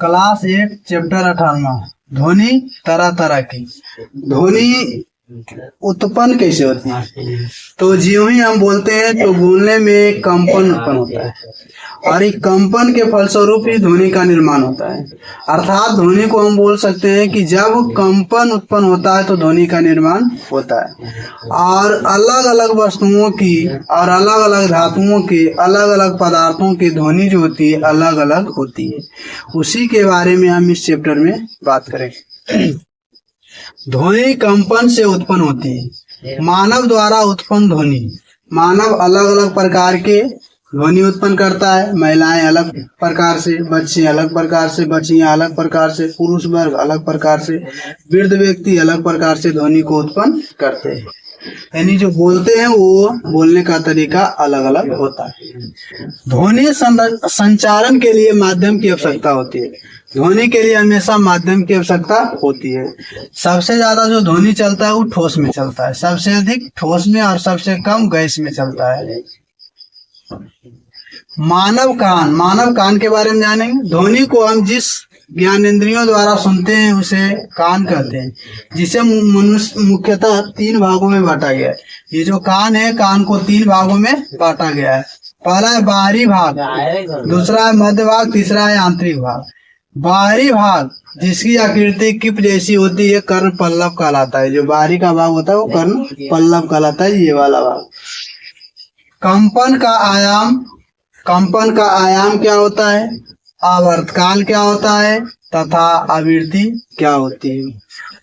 Class 8 chapter 18 ध्वनि तरह तरह की। ध्वनि उत्पन्न कैसे होती है? तो ज्यों ही हम बोलते हैं तो बोलने में कंपन उत्पन्न होता है और एक कंपन के फलस्वरूप ही ध्वनि का निर्माण होता है। अर्थात ध्वनि को हम बोल सकते हैं कि जब कंपन उत्पन्न होता है तो ध्वनि का निर्माण होता है। और अलग अलग वस्तुओं की और अलग अलग धातुओं की अलग अलग पदार्थों की ध्वनि जो होती है अलग अलग होती है। उसी के बारे में हम इस चैप्टर में बात करेंगे। ध्वनि कंपन से उत्पन्न होती है। मानव द्वारा उत्पन्न ध्वनि, मानव अलग अलग प्रकार के ध्वनि उत्पन्न करता है। महिलाएं अलग प्रकार से, बच्चे अलग प्रकार से, बच्चियां अलग प्रकार से, पुरुष वर्ग अलग प्रकार से, वृद्ध व्यक्ति अलग प्रकार से ध्वनि को उत्पन्न करते हैं। यानी जो बोलते हैं वो बोलने का तरीका अलग अलग होता है। ध्वनि संचारण के लिए माध्यम की आवश्यकता होती है। ध्वनि के लिए हमेशा माध्यम की आवश्यकता होती है। सबसे ज्यादा जो ध्वनि चलता है वो ठोस में चलता है, सबसे अधिक ठोस में और सबसे कम गैस में चलता है। मानव कान के बारे में जानेंगे। ध्वनि को हम जिस ज्ञानेंद्रियों द्वारा सुनते हैं उसे कान कहते हैं, जिसे मनुष्य मुख्यतः 3 भागों में बांटा गया है। ये जो कान है, कान को 3 भागों में बांटा गया है। पहला है बाहरी भाग, दूसरा है मध्य भाग, तीसरा है आंतरिक भाग। बाहरी भाग जिसकी आकृति किप जैसी होती है कर्ण पल्लव कहलाता है। जो बाहरी का भाग होता है वो कर्ण पल्लव कहलाता है, ये वाला भाग। कंपन का आयाम क्या होता है, आवर्तकाल क्या होता है तथा आवृत्ति क्या होती है।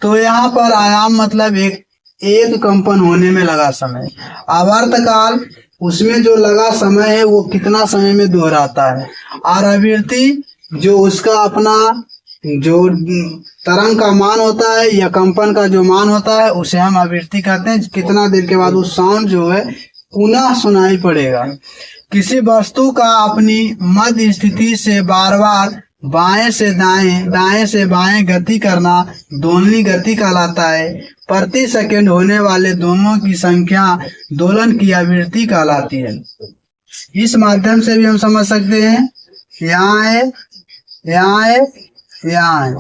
तो यहाँ पर आयाम मतलब एक कंपन होने में लगा समय। आवर्तकाल उसमें जो लगा समय है वो कितना समय में दोहराता है। और आवृत्ति जो उसका अपना जो तरंग का मान होता है या कंपन का जो मान होता है उसे हम आवृत्ति कहते हैं। कितना देर के बाद वो साउंड जो है पुनः सुनाई पड़ेगा। किसी वस्तु का अपनी मध्य स्थिति से बार बार बाएं से दाएं, दाएं से बाएं गति करना दोलनी गति कहलाता है। प्रति सेकंड होने वाले दोनों की संख्या दोलन की आवृत्ति कहलाती है। इस माध्यम से भी हम समझ सकते हैं यहाँ है, यहाँ है, यहाँ है।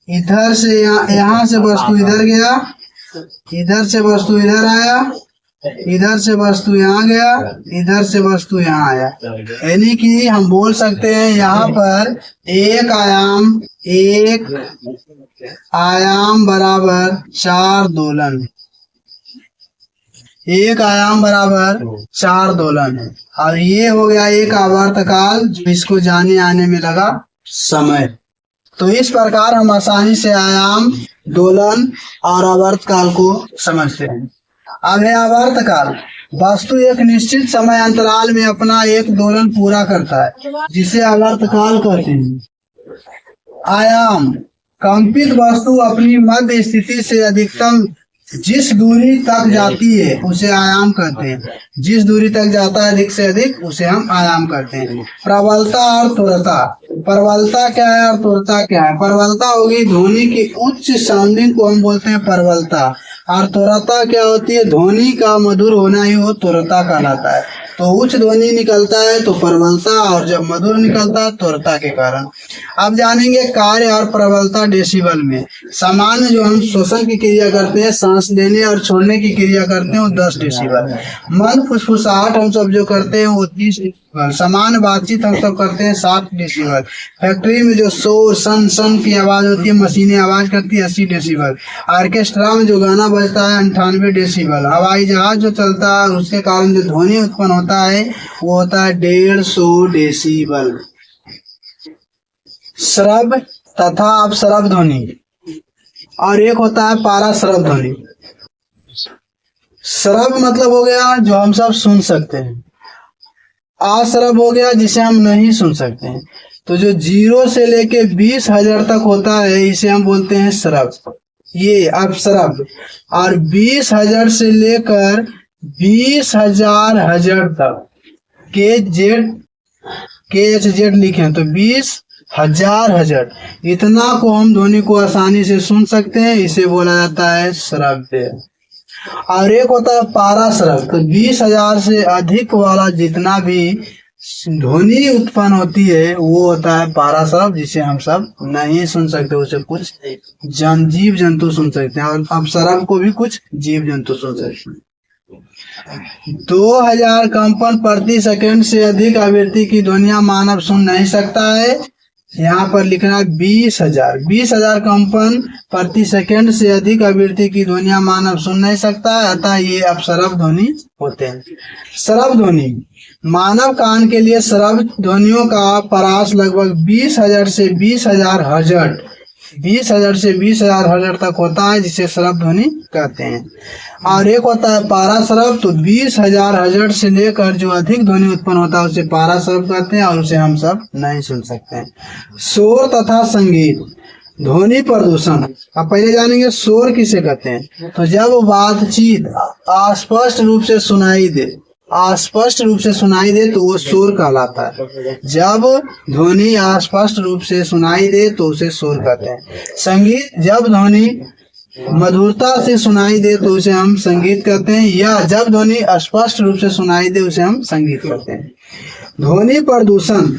इधर से यहाँ से वस्तु इधर गया, इधर से वस्तु इधर आया, इधर से वस्तु यहाँ गया, इधर से वस्तु यहाँ आया। यानी कि हम बोल सकते हैं यहाँ पर एक आयाम बराबर 4 दोलन, एक आयाम बराबर 4 दोलन है। और ये हो गया एक आवर्तकाल जिसको जाने आने में लगा समय। तो इस प्रकार हम आसानी से आयाम, दोलन और आवर्तकाल को समझते हैं। अब है आवर्तकाल। वस्तु एक निश्चित समय अंतराल में अपना एक दोलन पूरा करता है जिसे आवर्तकाल कहते हैं। आयाम कंपित वस्तु अपनी मध्य स्थिति से अधिकतम जिस दूरी तक जाती है उसे आयाम कहते हैं। जिस दूरी तक जाता है अधिक से अधिक उसे हम आयाम कहते हैं। प्रबलता और त्वरता। प्रबलता क्या है और त्वरता क्या है? प्रबलता होगी ध्वनि की उच्च साउंडिंग को हम बोलते हैं प्रबलता। और त्वरता क्या होती है? ध्वनि का मधुर होना ही वो त्वरता कहलाता है। तो उच्च ध्वनि निकलता है तो प्रबलता, और जब मधुर निकलता है त्वरता के कारण। अब जानेंगे कार्य और प्रबलता डेसिबल में। सामान्य जो हम श्वसन की क्रिया करते हैं, सांस लेने और छोड़ने की क्रिया करते हैं वो 10 डेसिबल। मंद फुसफुसाहट हम सब जो करते हैं वो 30 डेसिबल। सामान्य बातचीत हम सब करते हैं 7 डेसिबल। फैक्ट्री में जो शोर सन सन की आवाज होती है, मशीनें आवाज करती है 80 डेसिबल। ऑर्केस्ट्रा में जो गाना बजता है 98 डेसिबल। हवाई जहाज जो चलता है उसके कारण जो ध्वनि उत्पन्न होता है वो होता है 150 डेसिबल। श्रव्य तथा अपश्रव्य ध्वनि, और एक होता है पाराश्रव्य ध्वनि। श्रव्य मतलब हो गया जो हम सब सुन सकते हैं, अश्रव्य हो गया जिसे हम नहीं सुन सकते हैं। तो जो 0 से लेके 20,000 तक होता है इसे हम बोलते हैं श्रव्य, ये अपश्रव्य। और 20,000 से लेकर 20,000 हजर तक KHZ लिखे तो 20,000 हजर, इतना को हम ध्वनि को आसानी से सुन सकते हैं, इसे बोला जाता है श्रव्य। और एक होता है पाराशरभ। तो 20,000 से अधिक वाला जितना भी ध्वनि उत्पन्न होती है वो होता है पाराशरभ, जिसे हम सब नहीं सुन सकते, उसे कुछ जीव जंतु सुन सकते हैं, और अपशरभ को भी कुछ जीव जंतु सुन सकते हैं। 2000 कंपन प्रति सेकंड से अधिक आवृत्ति की ध्वनियां मानव सुन नहीं सकता है। यहाँ पर लिखना 20,000 कंपन प्रति सेकंड से अधिक आवृत्ति की ध्वनियां मानव सुन नहीं सकता है, अतः ये अपशरभ ध्वनि होते हैं। श्रव्य ध्वनि, मानव कान के लिए श्रव्य ध्वनियों का परास लगभग 20,000 से 20,000 हर्ट्ज 20,000 से 20,000 हर्ट्ज तक होता है, जिसे श्रव्य ध्वनि कहते हैं। और एक होता है पाराश्रव। तो 20,000 हर्ट्ज से लेकर जो अधिक ध्वनि उत्पन्न होता है उसे पाराश्रव कहते हैं, और उसे हम सब नहीं सुन सकते हैं। शोर तथा संगीत, ध्वनि प्रदूषण। अब पहले जानेंगे शोर किसे कहते हैं। तो जब बातचीत अस्पष्ट रूप से सुनाई दे तो वो शोर कहलाता है। जब ध्वनि अस्पष्ट रूप से सुनाई दे तो उसे शोर कहते हैं। संगीत, जब ध्वनि मधुरता से सुनाई दे तो उसे हम संगीत कहते हैं, या जब ध्वनि अस्पष्ट रूप से सुनाई दे उसे हम संगीत कहते हैं। ध्वनि प्रदूषण,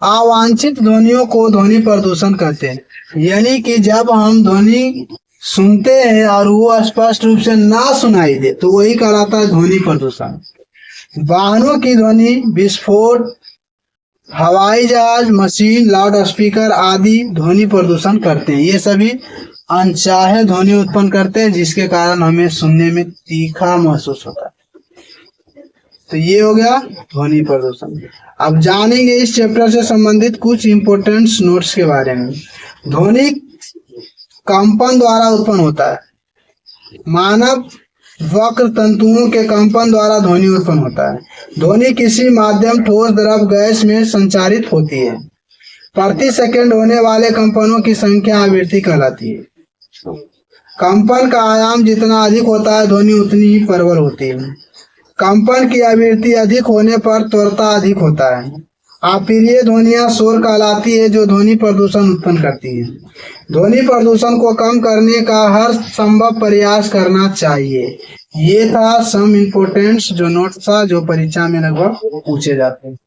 अवांछित ध्वनियों को ध्वनि प्रदूषण कहते हैं। यानी कि जब हम ध्वनि सुनते हैं और वो स्पष्ट रूप से ना सुनाई दे तो वही कहलाता है ध्वनि प्रदूषण। वाहनों की ध्वनि, विस्फोट, हवाई जहाज, मशीन, लाउड स्पीकर आदि ध्वनि प्रदूषण करते हैं। ये सभी अनचाहे ध्वनि उत्पन्न करते हैं, जिसके कारण हमें सुनने में तीखा महसूस होता है। तो ये हो गया ध्वनि प्रदूषण। अब जानेंगे इस चैप्टर से संबंधित कुछ इंपोर्टेंट नोट्स के बारे में। ध्वनि कंपन द्वारा उत्पन्न होता है। मानव वक्र तंतुओं के कंपन द्वारा ध्वनि उत्पन्न होता है। ध्वनि किसी माध्यम, ठोस, द्रव, गैस में संचारित होती है। प्रति सेकंड होने वाले कंपनों की संख्या आवृत्ति कहलाती है। कंपन का आयाम जितना अधिक होता है ध्वनि उतनी ही प्रबल होती है। कंपन की आवृत्ति अधिक होने पर त्वरता अधिक होता है। अप्रिय ध्वनियां शोर कहलाती है जो ध्वनि प्रदूषण उत्पन्न करती है। ध्वनि प्रदूषण को कम करने का हर संभव प्रयास करना चाहिए। ये था सम इम्पोर्टेंट्स जो नोट्स था जो परीक्षा में लगभग पूछे जाते हैं।